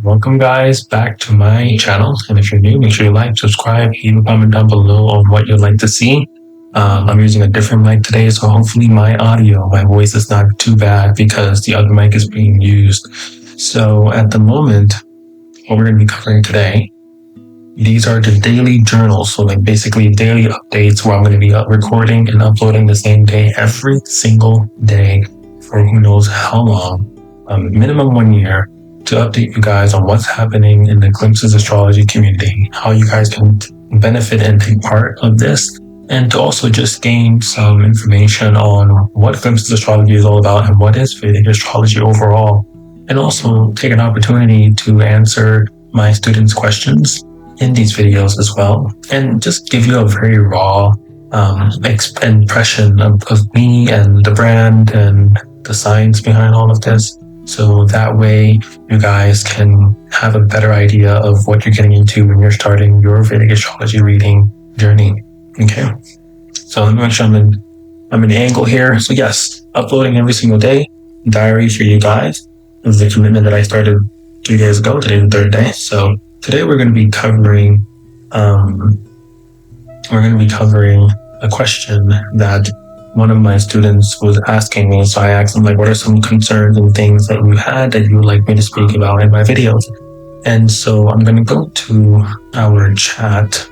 Welcome guys back to my channel, and if you're new, make sure you like, subscribe, leave a comment down below on what you'd like to see. I'm using a different mic today, so hopefully my voice is not too bad because the other mic is being used. So at the moment, what we're going to be covering today, these are the daily journals, so like basically daily updates where I'm going to be recording and uploading the same day every single day for who knows how long, minimum 1 year, to update you guys on what's happening in the Glimpses Astrology community, how you guys can benefit and take part of this, and to also just gain some information on what Glimpses Astrology is all about and what is Vedic astrology overall, and also take an opportunity to answer my students' questions in these videos as well, and just give you a very raw impression of me and the brand and the science behind all of this. So that way you guys can have a better idea of what you're getting into when you're starting your Vedic astrology reading journey. Okay. So let me make sure I'm in the angle here. So yes, uploading every single day, diary for you guys. It was a commitment that I started 3 days ago. Today's the third day. So today we're going to be covering a question that one of my students was asking me. So I asked him, like, what are some concerns and things that you had that you would like me to speak about in my videos? And so I'm going to go to our chat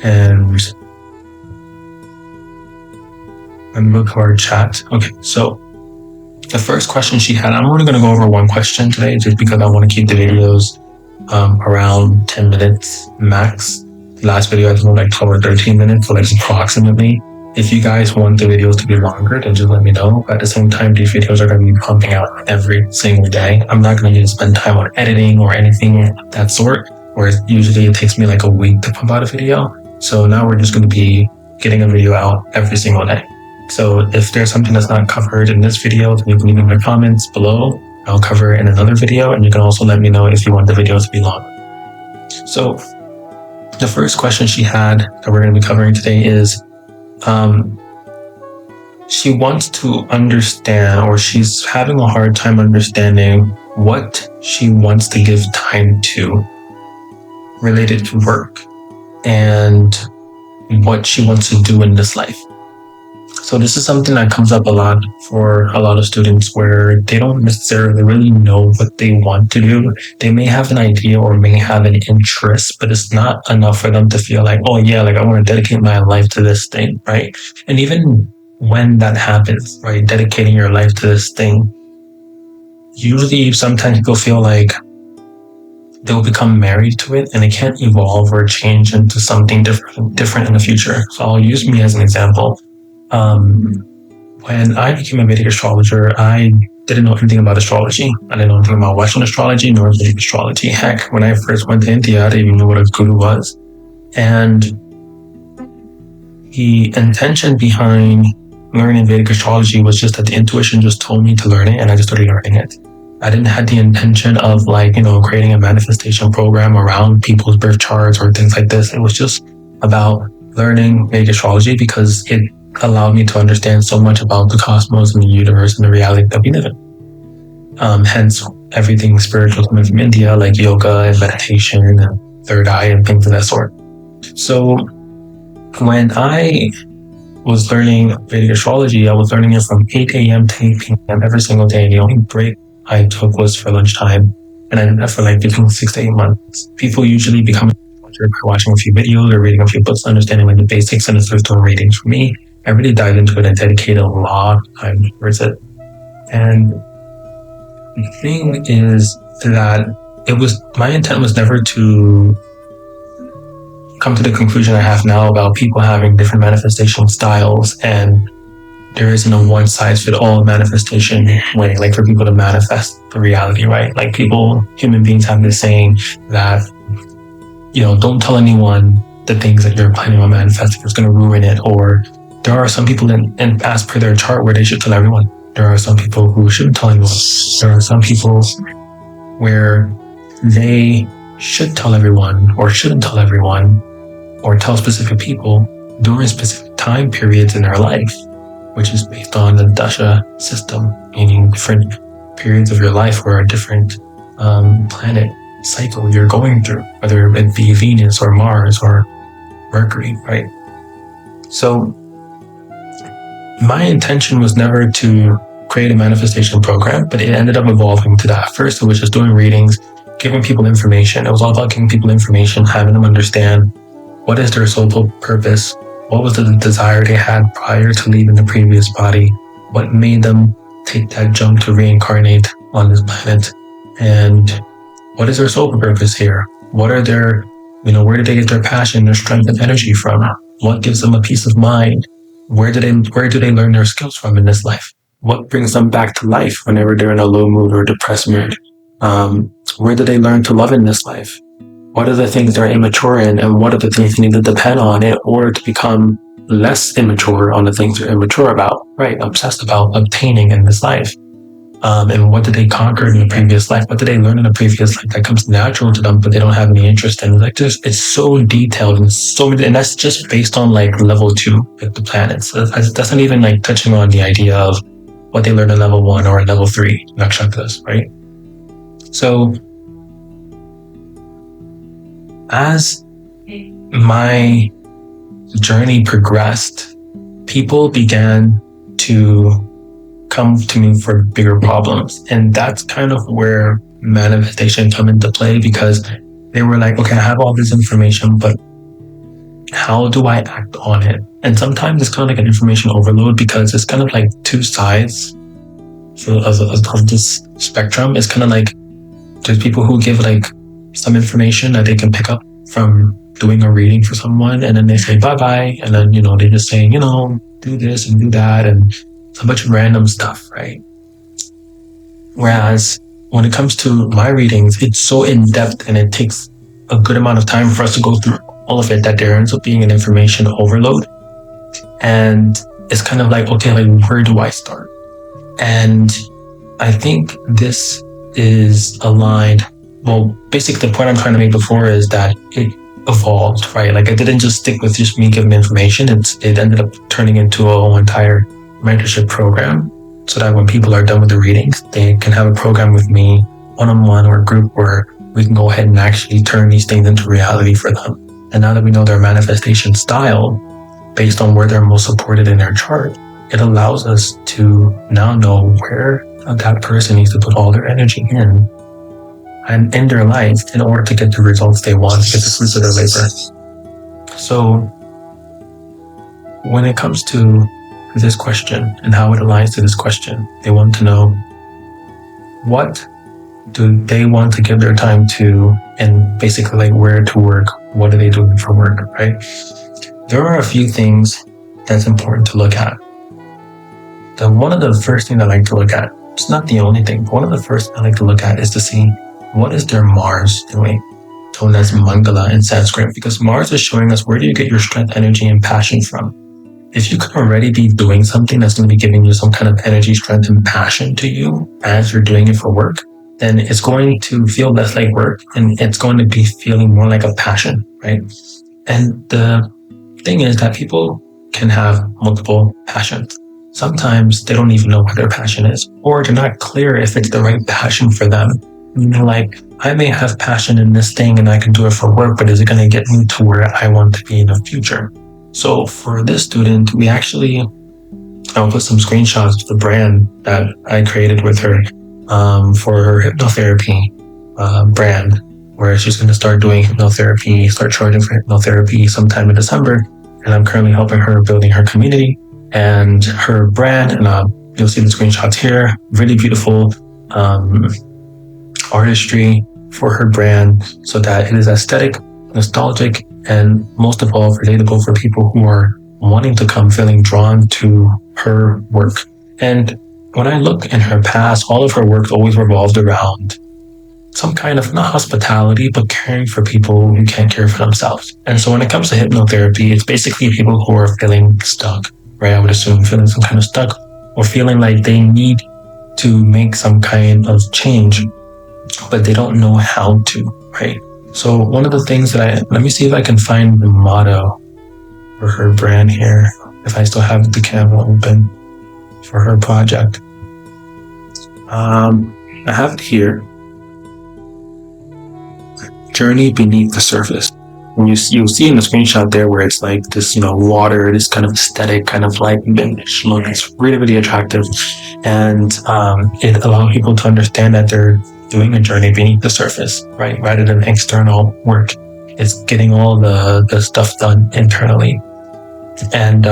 and Okay, so the first question she had, I'm only going to go over one question today just because I want to keep the videos around 10 minutes max. Last video I was like 12 or 13 minutes, so like approximately. If you guys want the videos to be longer, then just let me know. But at the same time, these videos are going to be pumping out every single day. I'm not going to need to spend time on editing or anything of that sort, where usually it takes me like a week to pump out a video. So now we're just going to be getting a video out every single day. So if there's something that's not covered in this video, then you can leave in the comments below. I'll cover it in another video, and you can also let me know if you want the video to be long. So the first question she had that we're going to be covering today is she wants to understand, or she's having a hard time understanding what she wants to give time to related to work and what she wants to do in this life. So this is something that comes up a lot for a lot of students where they don't necessarily really know what they want to do. They may have an idea or may have an interest, but it's not enough for them to feel like, oh yeah, like I want to dedicate my life to this thing, right? And even when that happens, right, dedicating your life to this thing, usually sometimes people feel like they'll become married to it and it can't evolve or change into something different in the future. So I'll use me as an example. When I became a Vedic astrologer, I didn't know anything about astrology. I didn't know anything about Western astrology nor Vedic astrology. Heck, when I first went to India, I didn't even know what a guru was. And the intention behind learning Vedic astrology was just that the intuition just told me to learn it, and I just started learning it. I didn't have the intention of creating a manifestation program around people's birth charts or things like this. It was just about learning Vedic astrology because it allowed me to understand so much about the cosmos and the universe and the reality that we live in. Hence, everything spiritual coming from India, like yoga and meditation and third eye and things of that sort. So when I was learning Vedic astrology, I was learning it from 8 a.m. to 8 p.m. every single day. The only break I took was for lunchtime, and I did that for like between 6 to 8 months. People usually become by watching a few videos or reading a few books, understanding like the basics, and it's doing readings. For me, I really dived into it and dedicated a lot of time towards it. And the thing is that my intent was never to come to the conclusion I have now about people having different manifestation styles, and there isn't a one-size-fits-all manifestation way, like for people to manifest the reality, right? Like human beings have this saying that, don't tell anyone the things that you're planning on manifesting. It's going to ruin it. Or there are some people and as per their chart where they should tell everyone. There are some people who shouldn't tell anyone. There are some people where they should tell everyone or shouldn't tell everyone or tell specific people during specific time periods in their life, which is based on the dasha system, meaning different periods of your life or a different planet cycle you're going through, whether it be Venus or Mars or Mercury, right? So my intention was never to create a manifestation program, but it ended up evolving to that. First, it was just doing readings, giving people information. It was all about giving people information, having them understand what is their soul purpose, what was the desire they had prior to leaving the previous body, what made them take that jump to reincarnate on this planet, and what is their soul purpose here? What are their, where do they get their passion, their strength and energy from? What gives them a peace of mind? Where do they learn their skills from in this life? What brings them back to life whenever they're in a low mood or depressed mood? Where do they learn to love in this life? What are the things they're immature in, and what are the things they need to depend on in order to become less immature on the things they're immature about, right? Obsessed about obtaining in this life. And what did they conquer in the previous life? What did they learn in the previous life that comes natural to them, but they don't have any interest in? Like, it's so detailed and so many, and that's just based on like level 2, like the planets. That's not even like touching on the idea of what they learned in level 1 or level 3 nakshatras, right? So, as my journey progressed, people began to come to me for bigger problems. And that's kind of where manifestation come into play, because they were like, okay, I have all this information, but how do I act on it? And sometimes it's kind of like an information overload, because it's kind of like two sides of this spectrum. It's kind of like there's people who give like some information that they can pick up from doing a reading for someone, and then they say bye-bye, and then, they just say, do this and do that, and a bunch of random stuff, right? Whereas when it comes to my readings, it's so in-depth and it takes a good amount of time for us to go through all of it that there ends up being an information overload. And it's kind of like, okay, like, where do I start? And I think this is aligned. Well, basically the point I'm trying to make before is that it evolved, right? Like, I didn't just stick with just me giving information. It ended up turning into a whole entire mentorship program, so that when people are done with the readings, they can have a program with me, one-on-one or group, where we can go ahead and actually turn these things into reality for them. And now that we know their manifestation style, based on where they're most supported in their chart, it allows us to now know where that person needs to put all their energy in and in their life in order to get the results they want, get the fruits of their labor. So when it comes to this question and how it aligns to this question, they want to know, what do they want to give their time to, and basically like where to work, what are they doing for work, right? There are a few things that's important to look at. One of the first things I like to look at, it's not the only thing, but one of the first I like to look at is to see what is their Mars doing, known as Mangala in Sanskrit, because Mars is showing us where do you get your strength, energy, and passion from. If you can already be doing something that's going to be giving you some kind of energy, strength, and passion to you as you're doing it for work, then it's going to feel less like work, and it's going to be feeling more like a passion, right? And the thing is that people can have multiple passions. Sometimes they don't even know what their passion is, or they're not clear if it's the right passion for them. Like, I may have passion in this thing and I can do it for work, but is it going to get me to where I want to be in the future? So for this student, I'll put some screenshots of the brand that I created with her for her hypnotherapy brand, where she's going to start doing hypnotherapy, start charging for hypnotherapy sometime in December. And I'm currently helping her building her community and her brand. And you'll see the screenshots here. Really beautiful artistry for her brand, so that it is aesthetic, nostalgic, and most of all relatable for people who are wanting to come feeling drawn to her work. And when I look in her past, all of her work always revolved around some kind of, not hospitality, but caring for people who can't care for themselves. And so when it comes to hypnotherapy, it's basically people who are feeling stuck, right? I would assume feeling some kind of stuck, or feeling like they need to make some kind of change, but they don't know how to, right? So one of the things that let me see if I can find the motto for her brand here, if I still have the camera open for her project. I have it here. Journey beneath the surface. And you'll see in the screenshot there where it's like this, water, this kind of aesthetic, kind of like vintage look. It's really, really attractive. And it allows people to understand that they're doing a journey beneath the surface, right? Rather than external work. It's getting all the stuff done internally. And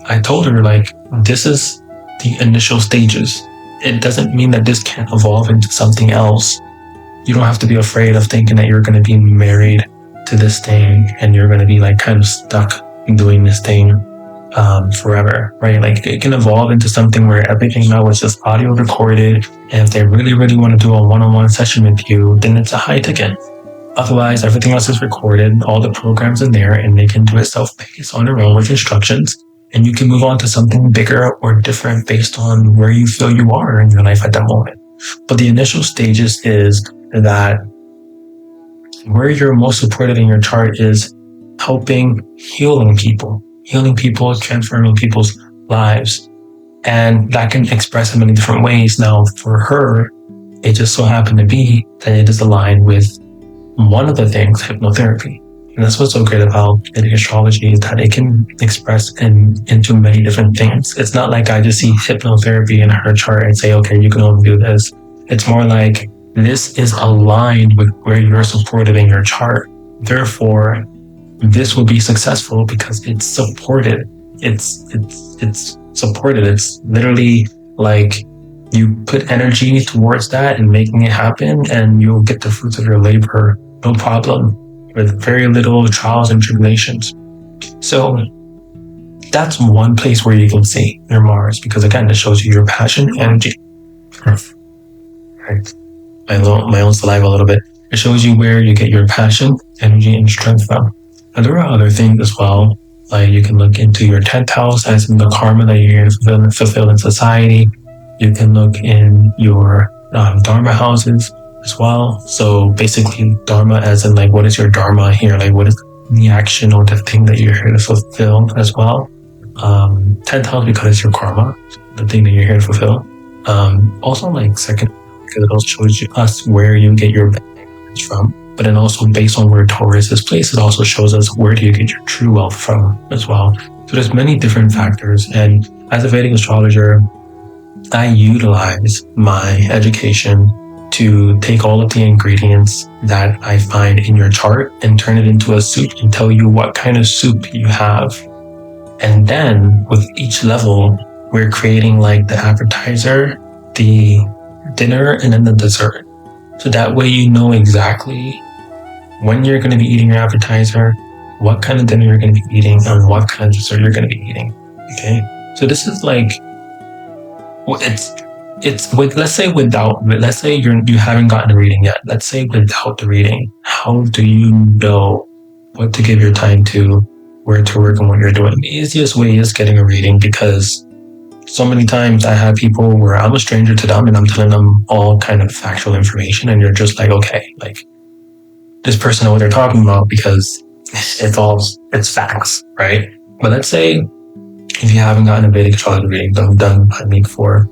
I told her, like, this is the initial stages. It doesn't mean that this can't evolve into something else. You don't have to be afraid of thinking that you're going to be married to this thing and you're going to be like kind of stuck doing this thing forever, right? Like it can evolve into something where everything now is just audio recorded. And if they really, really want to do a one-on-one session with you, then it's a high ticket. Otherwise, everything else is recorded, all the programs in there, and they can do it self-paced on their own with instructions. And you can move on to something bigger or different based on where you feel you are in your life at that moment. But the initial stages is that where you're most supported in your chart is helping healing people, transforming people's lives. And that can express in many different ways. Now, for her, it just so happened to be that it is aligned with one of the things, hypnotherapy. And that's what's so great about Vedic astrology, is that it can express into many different things. It's not like I just see hypnotherapy in her chart and say, okay, you can only do this. It's more like, this is aligned with where you're supported in your chart. Therefore, this will be successful because it's supported. It's supported. It's literally like you put energy towards that and making it happen, and you'll get the fruits of your labor, no problem, with very little trials and tribulations. So that's one place where you can see your Mars, because again, it shows you your passion, energy. Right. My own saliva a little bit. It shows you where you get your passion, energy, and strength from. And there are other things as well. Like you can look into your 10th house as in the karma that you're here to fulfill in society. You can look in your dharma houses as well. So basically dharma as in like, what is your dharma here? Like what is the action or the thing that you're here to fulfill as well? 10th house because it's your karma, the thing that you're here to fulfill. Also like second, because it also shows us where you get your benefits from. But then also based on where Taurus is placed, it also shows us where do you get your true wealth from as well. So there's many different factors. And as a Vedic astrologer, I utilize my education to take all of the ingredients that I find in your chart and turn it into a soup and tell you what kind of soup you have. And then with each level, we're creating like the appetizer, the dinner, and then the dessert. So that way you know exactly when you're going to be eating your appetizer, what kind of dinner you're going to be eating, and what kind of dessert you're going to be eating. Okay? So this is like, it's with, let's say you haven't gotten a reading yet. Let's say without the reading, how do you know what to give your time to, where to work, and what you're doing? The easiest way is getting a reading, because so many times I have people where I'm a stranger to them and I'm telling them all kind of factual information, and you're just like, okay, like this person knows what they're talking about because it's facts, right? But let's say if you haven't gotten a Vedic astrology reading done by me before,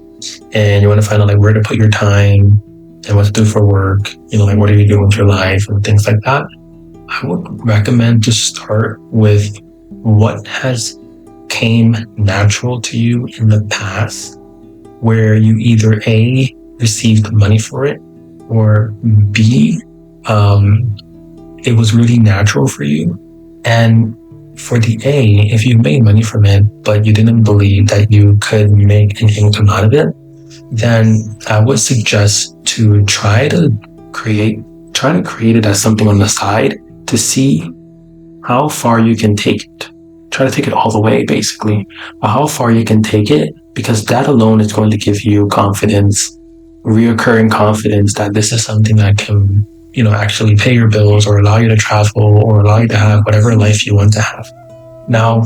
and you want to find out like where to put your time and what to do for work, like what are you doing with your life and things like that, I would recommend to start with what has came natural to you in the past, where you either A, received money for it, or B, it was really natural for you. And for the A, if you made money from it, but you didn't believe that you could make an income out of it, then I would suggest to try to create it as something on the side to see how far you can take it. Try to take it all the way, basically, but how far you can take it, because that alone is going to give you confidence, reoccurring confidence that this is something that can, actually pay your bills or allow you to travel or allow you to have whatever life you want to have. Now,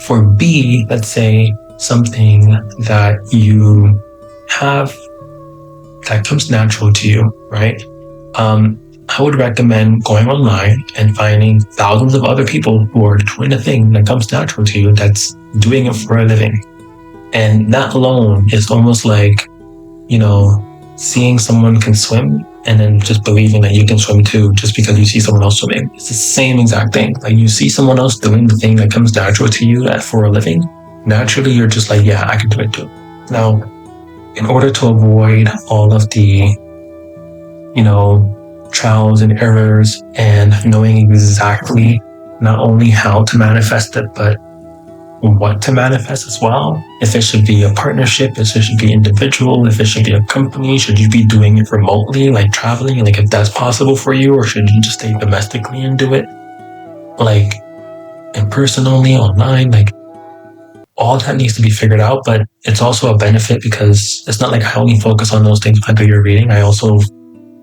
for B, let's say something that you have that comes natural to you, right? I would recommend going online and finding thousands of other people who are doing a thing that comes natural to you, that's doing it for a living. And that alone is almost like, seeing someone can swim and then just believing that you can swim too just because you see someone else swimming. It's the same exact thing. Like, you see someone else doing the thing that comes natural to you for a living, naturally you're just like, yeah, I can do it too. Now, in order to avoid all of the, trials and errors and knowing exactly not only how to manifest it, but what to manifest as well. If it should be a partnership, if it should be individual, if it should be a company, should you be doing it remotely, like traveling, like if that's possible for you, or should you just stay domestically and do it like in person only, online? Like, all that needs to be figured out, but it's also a benefit because it's not like I only focus on those things when I do your reading. I also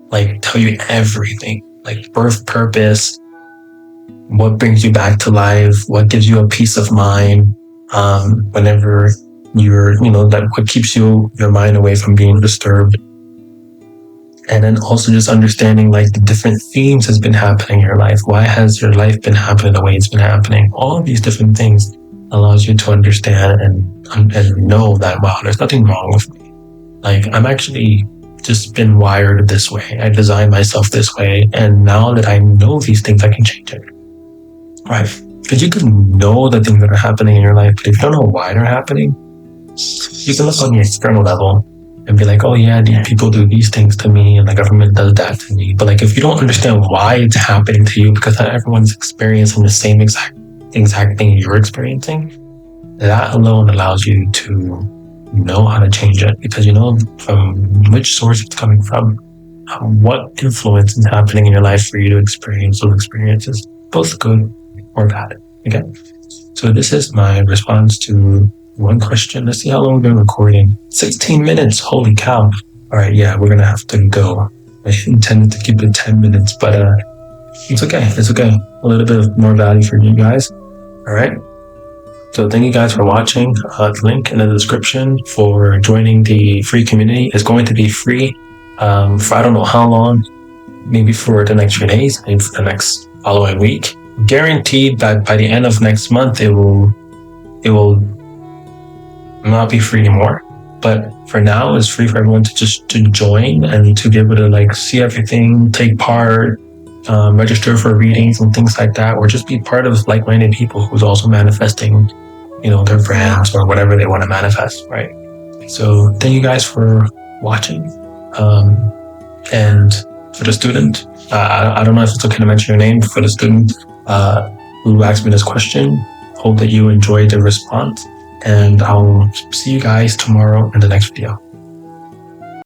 like tell you everything, like birth purpose, what brings you back to life, what gives you a peace of mind, whenever you're, that what keeps your mind away from being disturbed. And then also just understanding like the different themes has been happening in your life. Why has your life been happening the way it's been happening? All of these different things allows you to understand and know that, wow, there's nothing wrong with me. Like, I'm actually just been wired this way. I designed myself this way. And now that I know these things, I can change it. Right? Because you can know the things that are happening in your life, but if you don't know why they're happening, you can look on the external level and be like, oh yeah, these people do these things to me and the government does that to me. But like, if you don't understand why it's happening to you, because not everyone's experiencing the same exact thing you're experiencing, that alone allows you to know how to change it, because you know from which source it's coming from, what influence is happening in your life for you to experience those experiences, both good or bad. Okay, so this is my response to one question. Let's see how long we've been recording. 16 minutes, holy cow. All right, yeah, we're gonna have to go. I intended to keep it 10 minutes, but it's okay. A little bit of more value for you guys. All right. So thank you guys for watching. The link in the description for joining the free community is going to be free for I don't know how long, maybe for the next few days, maybe for the next following week. Guaranteed that by the end of next month, it will not be free anymore. But for now, it's free for everyone to join and to be able to like see everything, take part, register for readings and things like that, or just be part of like-minded people who's also manifesting, their brands or whatever they want to manifest, right? So thank you guys for watching. And for the student, I don't know if it's okay to mention your name, for the student who asked me this question, hope that you enjoyed the response, and I'll see you guys tomorrow in the next video.